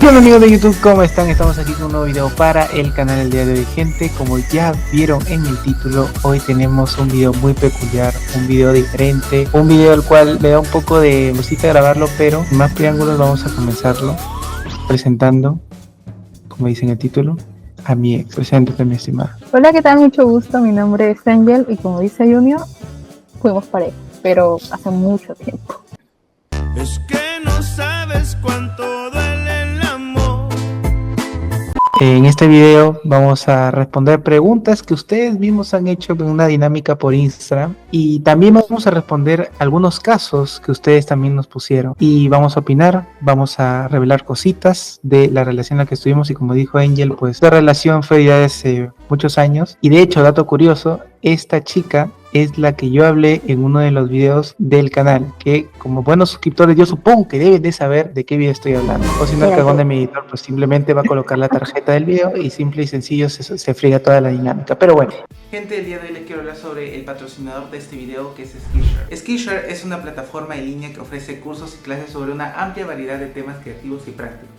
Hola amigos de YouTube, ¿cómo están? Estamos aquí con un nuevo video para el canal el día de hoy, gente. Como ya vieron en el título, hoy tenemos un video muy peculiar, un video diferente, un video al cual me da un poco de cosita grabarlo, pero sin más preámbulos vamos a comenzarlo presentando, como dice en el título, a mi ex. Preséntate, mi estimada. Hola, ¿qué tal? Mucho gusto, mi nombre es Angel y como dice Junior, fuimos pareja, pero hace mucho tiempo. Es que no sabes cuánto duele el amor. En este video vamos a responder preguntas que ustedes mismos han hecho en una dinámica por Instagram, y también vamos a responder algunos casos que ustedes también nos pusieron, y vamos a opinar, vamos a revelar cositas de la relación en la que estuvimos. Y como dijo Angel, pues la relación fue ya hace muchos años, y de hecho, dato curioso, esta chica es la que yo hablé en uno de los videos del canal, que como buenos suscriptores yo supongo que deben de saber de qué video estoy hablando. O si no, el cagón de mi editor pues simplemente va a colocar la tarjeta del video y simple y sencillo se friega toda la dinámica. Pero bueno, gente, el día de hoy les quiero hablar sobre el patrocinador de este video, que es Skillshare. Skillshare es una plataforma en línea que ofrece cursos y clases sobre una amplia variedad de temas creativos y prácticos.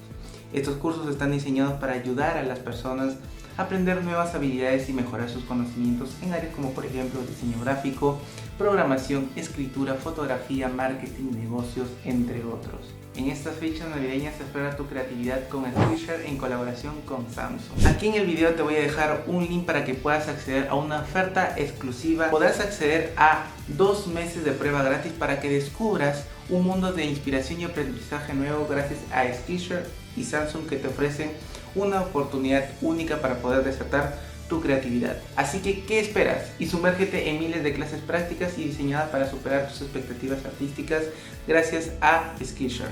Estos cursos están diseñados para ayudar a las personas a aprender nuevas habilidades y mejorar sus conocimientos en áreas como por ejemplo diseño gráfico, programación, escritura, fotografía, marketing, negocios, entre otros. En estas fechas navideñas explora tu creatividad con Skillshare en colaboración con Samsung. Aquí en el video te voy a dejar un link para que puedas acceder a una oferta exclusiva. Podrás acceder a 2 meses de prueba gratis para que descubras un mundo de inspiración y aprendizaje nuevo gracias a Skillshare y Samsung, que te ofrecen una oportunidad única para poder desatar tu creatividad. Así que, ¿qué esperas? Y sumérgete en miles de clases prácticas y diseñadas para superar tus expectativas artísticas gracias a Skillshare.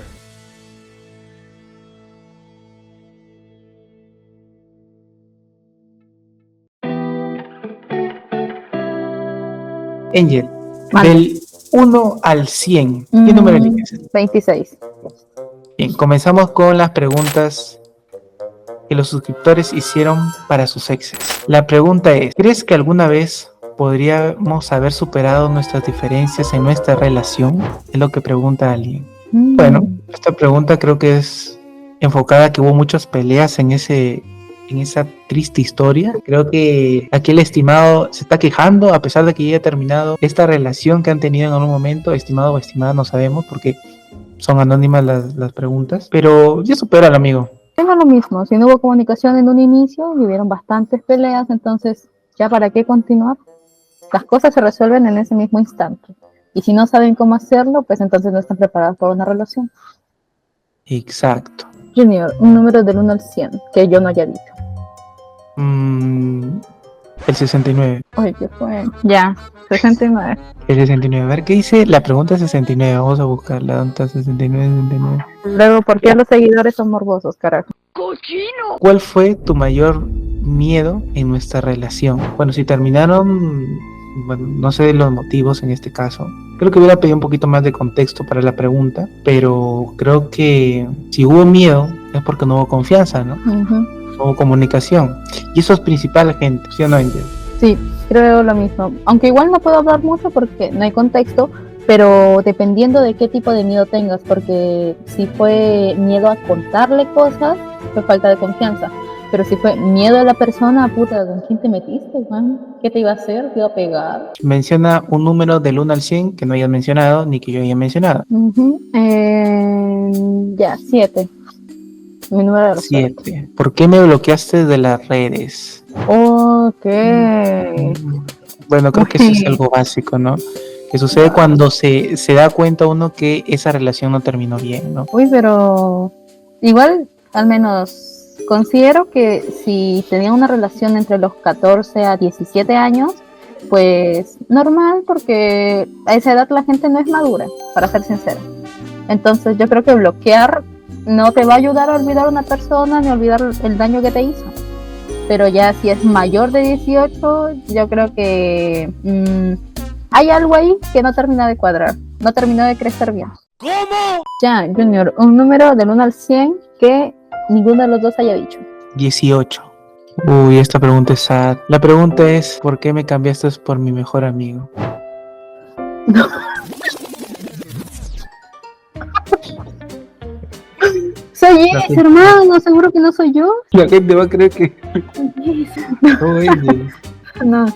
Angel, Vale. del 1 al 100, ¿qué número eliges? 26. Bien, comenzamos con las preguntas que los suscriptores hicieron para sus exes. La pregunta es: ¿crees que alguna vez podríamos haber superado nuestras diferencias en nuestra relación? Es lo que pregunta alguien. Bueno, esta pregunta creo que es enfocada a que hubo muchas peleas en esa triste historia. Creo que aquí el estimado se está quejando, a pesar de que ya haya terminado esta relación que han tenido en algún momento. Estimado o estimada, no sabemos porque son anónimas las preguntas, pero ya supera al amigo. Tengo lo mismo, si no hubo comunicación en un inicio y hubieron bastantes peleas, entonces ya para qué continuar. Las cosas se resuelven en ese mismo instante. Y si no saben cómo hacerlo, pues entonces no están preparados para una relación. Exacto. Junior, un número del 1 al 100 que yo no haya dicho. El 69. Oye, ¿qué fue? Ya, 69. El 69. A ver, ¿qué dice? La pregunta es 69. Vamos a buscarla. ¿Dónde está 69? 69. Luego, ¿por qué los seguidores son morbosos, carajo? ¿Cuál fue tu mayor miedo en nuestra relación? Bueno, si terminaron, bueno, no sé los motivos en este caso. Creo que hubiera pedido un poquito más de contexto para la pregunta, pero creo que si hubo miedo es porque no hubo confianza, ¿no? No hubo comunicación. Y eso es principal, gente, ¿sí o no, Angel? Sí, creo lo mismo. Aunque igual no puedo hablar mucho porque no hay contexto, pero dependiendo de qué tipo de miedo tengas, porque si fue miedo a contarle cosas, fue falta de confianza. Pero si fue miedo a la persona, puta, ¿con quién te metiste, man? ¿Qué te iba a hacer? ¿Te iba a pegar? Menciona un número del 1 al 100 que no hayas mencionado ni que yo haya mencionado. Ya, 7. Mi número de los 7. ¿Por qué me bloqueaste de las redes? Ok. Bueno, creo que eso es algo básico, ¿no? Que sucede cuando se da cuenta uno que esa relación no terminó bien, ¿no? Uy, pero igual, al menos considero que si tenía una relación entre los 14 a 17 años, pues normal, porque a esa edad la gente no es madura, para ser sincera. Entonces yo creo que bloquear no te va a ayudar a olvidar a una persona ni olvidar el daño que te hizo. Pero ya si es mayor de 18, yo creo que hay algo ahí que no termina de cuadrar, no terminó de crecer bien. ¿Cómo? Ya, Junior, un número del 1 al 100 que ninguno de los dos haya dicho. 18. Uy, esta pregunta es sad. La pregunta es: ¿por qué me cambiaste por mi mejor amigo? No. O sea, es, hermano? ¿Seguro que no soy yo? La gente va a creer que no, Angel. No,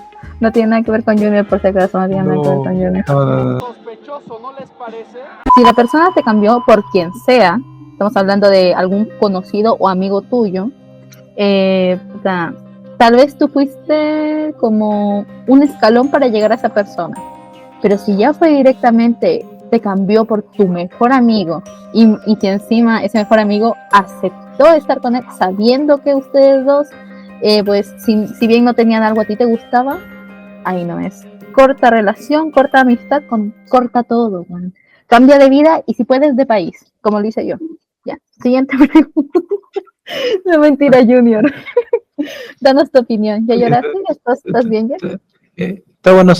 no tiene nada que ver con Junior, por si acaso, no tiene nada que ver con Junior. No. Sospechoso, ¿no les parece? Si la persona te cambió por quien sea, estamos hablando de algún conocido o amigo tuyo, o sea, tal vez tú fuiste como un escalón para llegar a esa persona, pero si ya fue directamente, te cambió por tu mejor amigo y que encima ese mejor amigo aceptó estar con él sabiendo que ustedes dos, pues si bien no tenían algo a ti te gustaba, ahí no es. Corta relación, corta amistad, corta todo, man. Cambia de vida y si puedes de país, como lo hice yo. Ya, siguiente pregunta. No, mentira, Junior. Danos tu opinión. ¿Ya lloraste? ¿Estás bien ya? Está bueno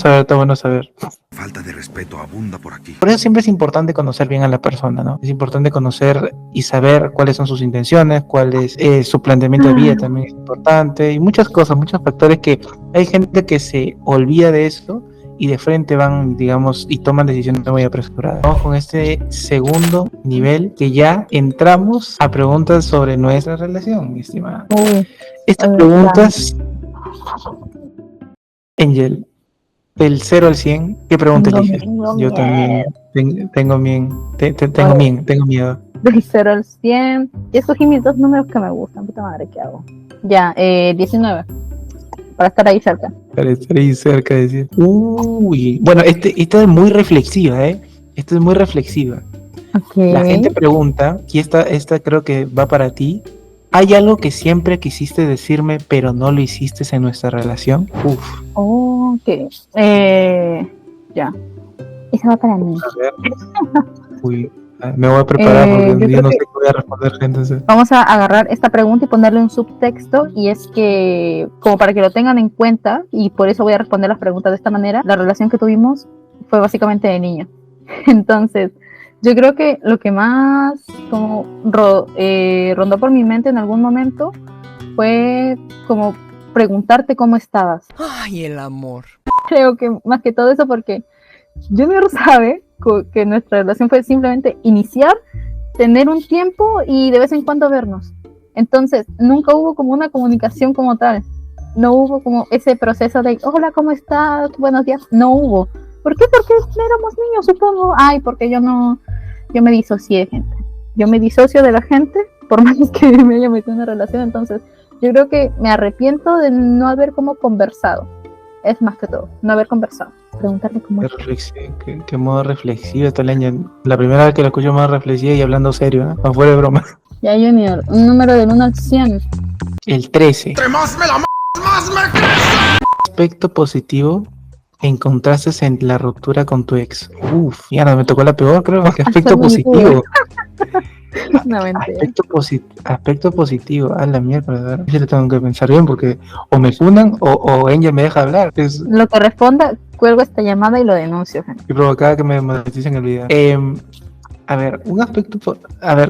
saber. Falta de respeto abunda por aquí. Por eso siempre es importante conocer bien a la persona, ¿no? Es importante conocer y saber cuáles son sus intenciones, cuál es su planteamiento de vida, también es importante, y muchas cosas, muchos factores que hay gente que se olvida de eso y de frente van, digamos, y toman decisiones muy apresuradas. Vamos con este segundo nivel que ya entramos a preguntas sobre nuestra relación, mi estimada. Estas preguntas, Angel, del 0 al 100, ¿qué pregunta eliges? Yo también tengo miedo. Del 0 al 100. Ya escogí mis dos números que me gustan. Puta madre, ¿qué hago? Ya, 19. Para estar ahí cerca. Para estar ahí cerca, decir. Uy, bueno, esta es muy reflexiva, ¿eh? Esta es muy reflexiva. Okay. La gente pregunta, y esta creo que va para ti. ¿Hay algo que siempre quisiste decirme, pero no lo hiciste en nuestra relación? Uf. Ok. Ya. Esa va para mí. A ver. Uy, me voy a preparar porque yo no sé qué voy a responder, entonces. Vamos a agarrar esta pregunta y ponerle un subtexto, y es que, como para que lo tengan en cuenta, y por eso voy a responder las preguntas de esta manera, la relación que tuvimos fue básicamente de niño. Entonces, yo creo que lo que más como rondó por mi mente en algún momento fue como preguntarte cómo estabas. Ay, el amor. Creo que más que todo eso porque Junior sabe que nuestra relación fue simplemente iniciar, tener un tiempo y de vez en cuando vernos. Entonces, nunca hubo como una comunicación como tal. No hubo como ese proceso de, hola, ¿cómo estás? Buenos días. No hubo. ¿Por qué? Porque éramos niños, supongo. Ay, porque yo me disocié de gente. Yo me disocio de la gente, por más que me haya metido en una relación. Entonces, yo creo que me arrepiento de no haber como conversado. Es más que todo, no haber conversado. Preguntarle cómo es. Qué modo reflexivo está el año. La primera vez que lo escucho más reflexiva y hablando serio, ¿eh? No fue de broma. Ya, Junior, un número del 1 al 100. El 13. ¡Entre más me la más me crece! Aspecto positivo encontraste en la ruptura con tu ex. Uf, ya no me tocó la peor, creo. ¿Qué aspecto positivo? No, mentira. Aspecto positivo. A la mierda, ¿verdad? Yo le tengo que pensar bien porque o me funan o Angel me deja hablar. Lo que responda, cuelgo esta llamada y lo denuncio, gente. Y provocaba que me moneticen el video. A ver,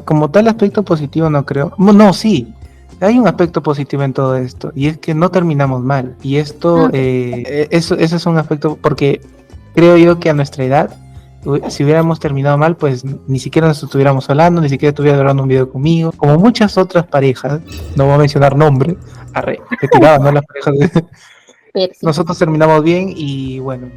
como tal aspecto positivo no creo. No, sí. Hay un aspecto positivo en todo esto, y es que no terminamos mal. Y esto, eso es un aspecto, porque creo yo que a nuestra edad, si hubiéramos terminado mal, pues ni siquiera nos estuviéramos hablando, ni siquiera estuviera grabando un video conmigo, como muchas otras parejas, no voy a mencionar nombres, que tiraban, ¿no? Las parejas nosotros terminamos bien y bueno,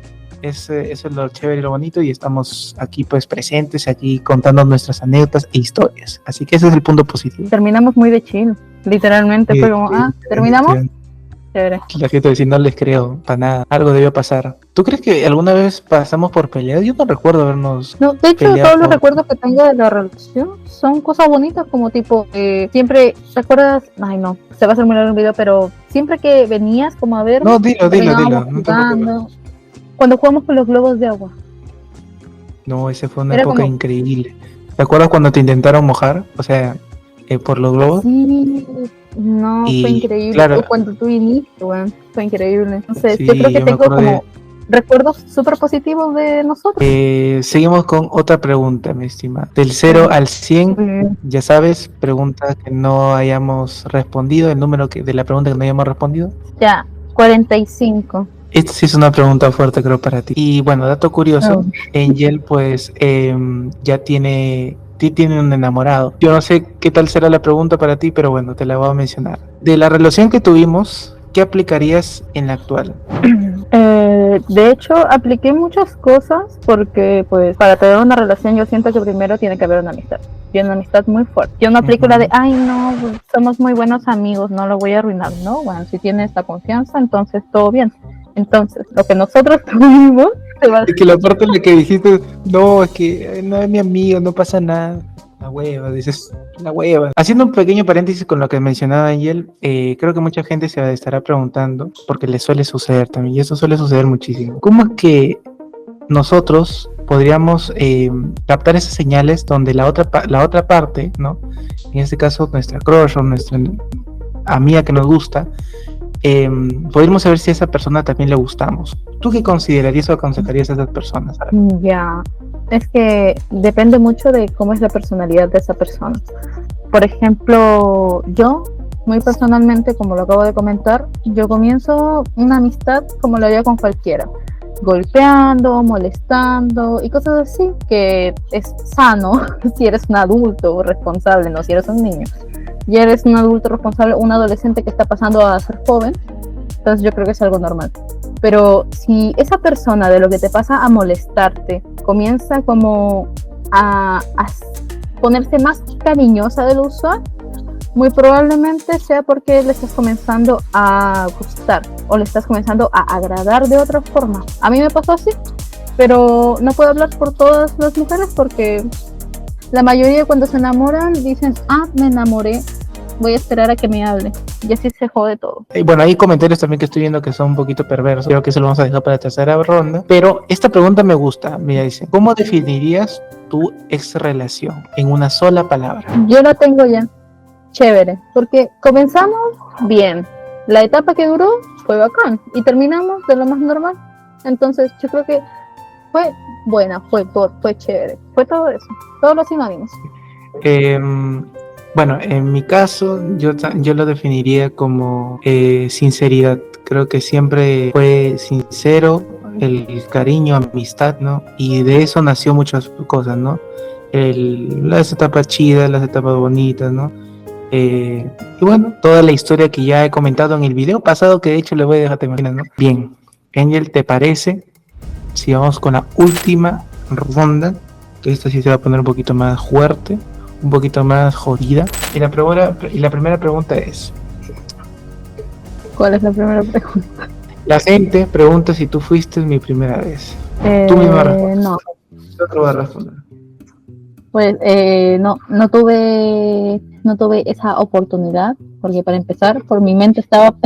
eso es lo chévere y lo bonito, y estamos aquí pues presentes, aquí contando nuestras anécdotas e historias. Así que ese es el punto positivo. Terminamos muy de chill, literalmente, fue como, ¿terminamos? Chévere. La gente dice, no les creo, para nada, algo debió pasar. ¿Tú crees que alguna vez pasamos por peleas? Yo no recuerdo habernos No, de hecho, todos los recuerdos que tengo de la relación son cosas bonitas, como tipo, siempre, ¿te acuerdas? Ay, no, se va a hacer muy largo el video, pero siempre que venías como a ver, no, dilo, no, cuando jugamos con los globos de agua. No, esa fue una época increíble. ¿Te acuerdas cuando te intentaron mojar? O sea, por los globos. Sí, no, fue increíble. Claro, cuando tú viniste, bueno, fue increíble. Entonces, sí, yo creo que tengo como recuerdos súper positivos de nosotros. Seguimos con otra pregunta, mi estimada. Del 0 al 100, ya sabes, pregunta que no hayamos respondido, el número de la pregunta que no hayamos respondido. Ya, 45. Esta sí es una pregunta fuerte, creo, para ti. Y bueno, dato curioso, Angel pues ya tiene ti tiene un enamorado. Yo no sé qué tal será la pregunta para ti, pero bueno, te la voy a mencionar. De la relación que tuvimos, ¿qué aplicarías en la actual? De hecho, apliqué muchas cosas porque, pues, para tener una relación yo siento que primero tiene que haber una amistad. Y una amistad muy fuerte. Yo no aplico la de, ay, no, pues, somos muy buenos amigos, no lo voy a arruinar, ¿no? Bueno, si tienes la confianza, entonces todo bien. Entonces, lo que nosotros tuvimos... Es que la parte en la que dijiste, no, es que no es mi amigo, no pasa nada. La hueva, dices, la hueva. Haciendo un pequeño paréntesis con lo que mencionaba Angel, creo que mucha gente se estará preguntando, porque le suele suceder también, y eso suele suceder muchísimo. ¿Cómo es que nosotros podríamos captar esas señales donde la otra parte, ¿no? En este caso, nuestra crush o nuestra amiga que nos gusta, podríamos saber si a esa persona también le gustamos? ¿Tú qué considerarías o aconsejarías a esas personas? Ya, es que depende mucho de cómo es la personalidad de esa persona. Por ejemplo, yo, muy personalmente, como lo acabo de comentar, yo comienzo una amistad como lo haría con cualquiera, golpeando, molestando y cosas así, que es sano si eres un adulto responsable, no si eres un niño. Ya eres un adulto responsable, un adolescente que está pasando a ser joven, entonces yo creo que es algo normal. Pero si esa persona de lo que te pasa a molestarte comienza como a ponerse más cariñosa de lo usual, muy probablemente sea porque le estás comenzando a gustar o le estás comenzando a agradar de otra forma. A mí me pasó así, pero no puedo hablar por todas las mujeres porque la mayoría cuando se enamoran dicen, me enamoré, voy a esperar a que me hable. Y así se jode todo. Bueno, hay comentarios también que estoy viendo que son un poquito perversos. Creo que eso lo vamos a dejar para la tercera ronda. Pero esta pregunta me gusta. Mira, dice, ¿cómo definirías tu ex relación en una sola palabra? Yo la tengo ya. Chévere. Porque comenzamos bien. La etapa que duró fue bacán. Y terminamos de lo más normal. Entonces yo creo que fue buena, fue chévere. Fue todo eso. Todos los sinónimos. Bueno, en mi caso, yo lo definiría como sinceridad. Creo que siempre fue sincero, el cariño, amistad, ¿no? Y de eso nació muchas cosas, ¿no? Las etapas chidas, las etapas bonitas, ¿no? Y bueno, toda la historia que ya he comentado en el video pasado, que de hecho le voy a dejar, te imaginas, ¿no? Bien, Angel, ¿te parece si vamos con la última ronda? Que esta sí se va a poner un poquito más fuerte, un poquito más jodida. Y la primera pregunta es... ¿Cuál es la primera pregunta? La gente pregunta si tú fuiste mi primera vez. Tú misma respondes. No. Yo te voy a responder. Pues no tuve esa oportunidad, porque para empezar, por mi mente estaba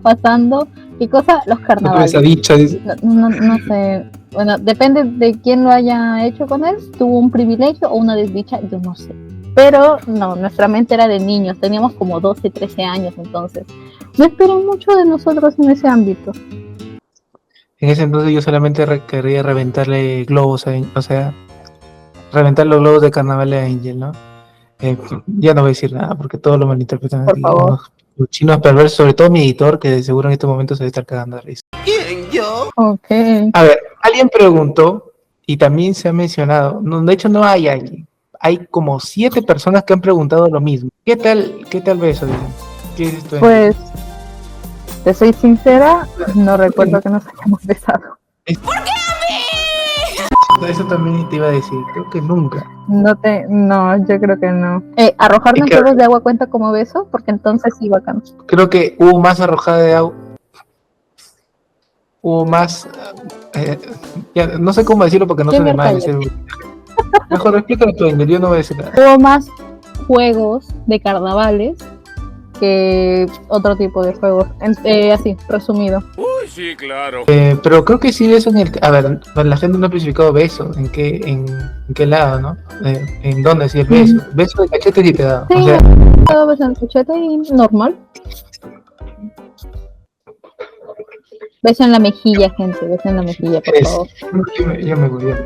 pasando, ¿qué cosa? Los carnavales. Esa dicha, dice. No sé, bueno, depende de quién lo haya hecho con él, tuvo un privilegio o una desdicha, yo no sé. Pero no, nuestra mente era de niños, teníamos como 12, 13 años, entonces no esperan mucho de nosotros en ese ámbito. En ese entonces yo solamente quería reventarle globos, o sea, reventar los globos de carnaval a Angel, ¿no? Ya no voy a decir nada porque todo lo malinterpretan. Por favor. Los chinos perversos, sobre todo mi editor, que de seguro en este momento se debe estar cagando de risa. ¿Quién, yo? Ok. A ver, alguien preguntó, y también se ha mencionado, no, de hecho no hay alguien, hay como 7 personas que han preguntado lo mismo. ¿Qué tal beso? Dicen? ¿Qué dices tú? Pues, te soy sincera, no recuerdo que nos hayamos besado. ¿Por qué a mí? Eso también te iba a decir, creo que nunca. No, yo creo que no. ¿Arrojarme en juegos de agua cuenta como beso? Porque entonces sí, bacán. Creo que hubo más arrojada de agua. Hubo más... ya, no sé cómo decirlo porque no se me mal. Mejor explícalo tú, Ingrid, yo no voy a decir nada. Hubo más juegos de carnavales que otro tipo de juegos. Así, resumido. Uy, sí, claro. Pero creo que sí beso en el... A ver, la gente no ha especificado beso. ¿En qué lado, no? ¿En dónde sí el beso? Beso de cachete sí te da. Sí, o sea, todo beso en cachete y normal. Beso en la mejilla, gente. Beso en la mejilla, por favor. Yo me voy a...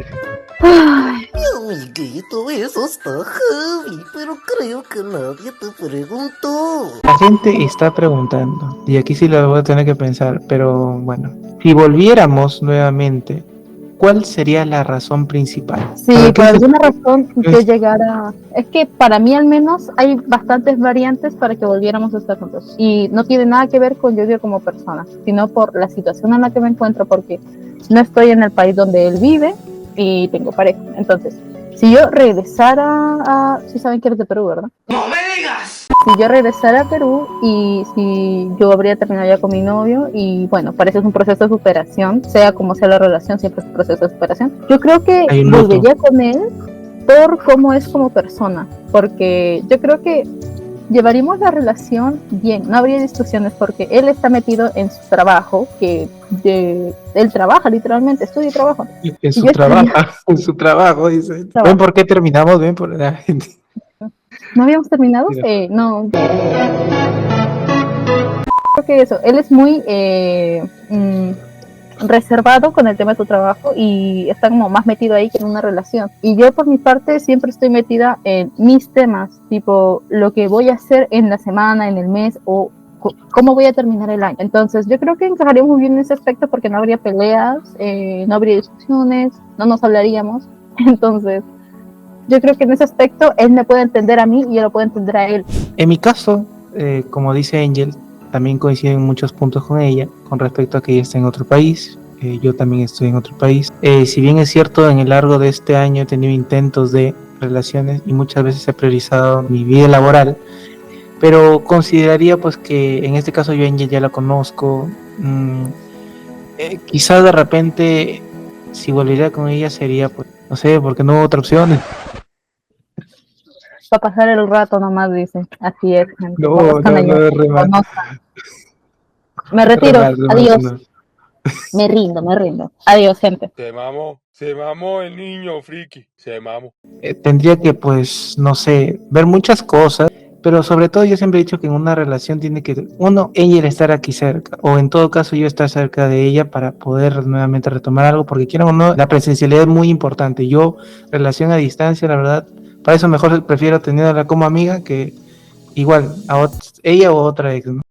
Ay, Amiguito, eso está heavy, pero creo que nadie te preguntó. La gente está preguntando, y aquí sí lo voy a tener que pensar, pero bueno, si volviéramos nuevamente ¿cuál sería la razón principal? Si ¿Para por qué se- alguna razón yo llegara, es que para mí al menos hay bastantes variantes para que volviéramos a estar juntos y no tiene nada que ver con yo como persona, sino por la situación en la que me encuentro, porque no estoy en el país donde él vive y tengo pareja. Entonces, si yo regresara a, si saben que eres de Perú, ¿verdad? ¡No me digas! Si yo regresara a Perú y si yo habría terminado ya con mi novio y bueno, parece es un proceso de superación, sea como sea la relación, siempre es un proceso de superación. Yo creo que Hay un luto. volvería con él por cómo es como persona, porque yo creo que llevaríamos la relación bien, no habría discusiones porque él está metido en su trabajo, él trabaja literalmente, estudia y trabaja. En su yo trabajo, en su trabajo, dice. Trabajo. ¿Ven por qué terminamos? ¿Ven por la gente? ¿No habíamos terminado? Mira. No. Creo que eso, él es muy reservado con el tema de su trabajo y está como más metido ahí que en una relación. Y yo por mi parte siempre estoy metida en mis temas, tipo lo que voy a hacer en la semana, en el mes o cómo voy a terminar el año. Entonces yo creo que encajaríamos muy bien en ese aspecto porque no habría peleas, no habría discusiones, no nos hablaríamos. Entonces yo creo que en ese aspecto él me puede entender a mí y yo lo puedo entender a él. En mi caso, como dice Angel, también coinciden en muchos puntos con ella, con respecto a que ella está en otro país, yo también estoy en otro país. Si bien es cierto, en el largo de este año he tenido intentos de relaciones y muchas veces he priorizado mi vida laboral, pero consideraría pues que en este caso yo a Angel ya la conozco, quizás de repente si volvería con ella sería pues, no sé, porque no hubo otra opción. Para pasar el rato nomás, dice. Así es, gente. No, Conozcan a no, ella, re mal. conozcan. Me retiro. Re mal, Adiós. no. Me rindo. Adiós, gente. Se mamó el niño, friki, se mamó. Tendría que, pues, no sé, ver muchas cosas, pero sobre todo yo siempre he dicho que en una relación tiene que, uno, ella estar aquí cerca, o en todo caso yo estar cerca de ella para poder nuevamente retomar algo, porque quieran o no, la presencialidad es muy importante. Yo, relación a distancia, la verdad, para eso mejor prefiero tenerla como amiga que igual a ella o otra ex, ¿no?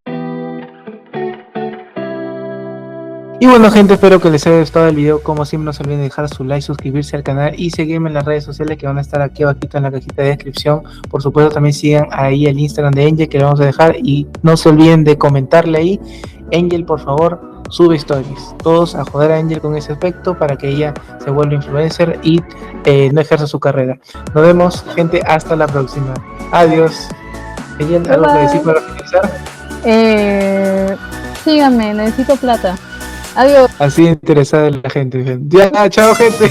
Y bueno, gente, espero que les haya gustado el video. Como siempre, no se olviden de dejar su like, suscribirse al canal y seguirme en las redes sociales que van a estar aquí abajito en la cajita de descripción. Por supuesto, también sigan ahí el Instagram de Angel, que le vamos a dejar, y no se olviden de comentarle ahí. Angel, por favor, sube stories. Todos a joder a Angel con ese aspecto para que ella se vuelva influencer y no ejerza su carrera. Nos vemos, gente, hasta la próxima. Adiós. Angel, ¿algo que decir para finalizar? Síganme, necesito plata. Adiós. Así interesada en la gente. Ya, chao, gente.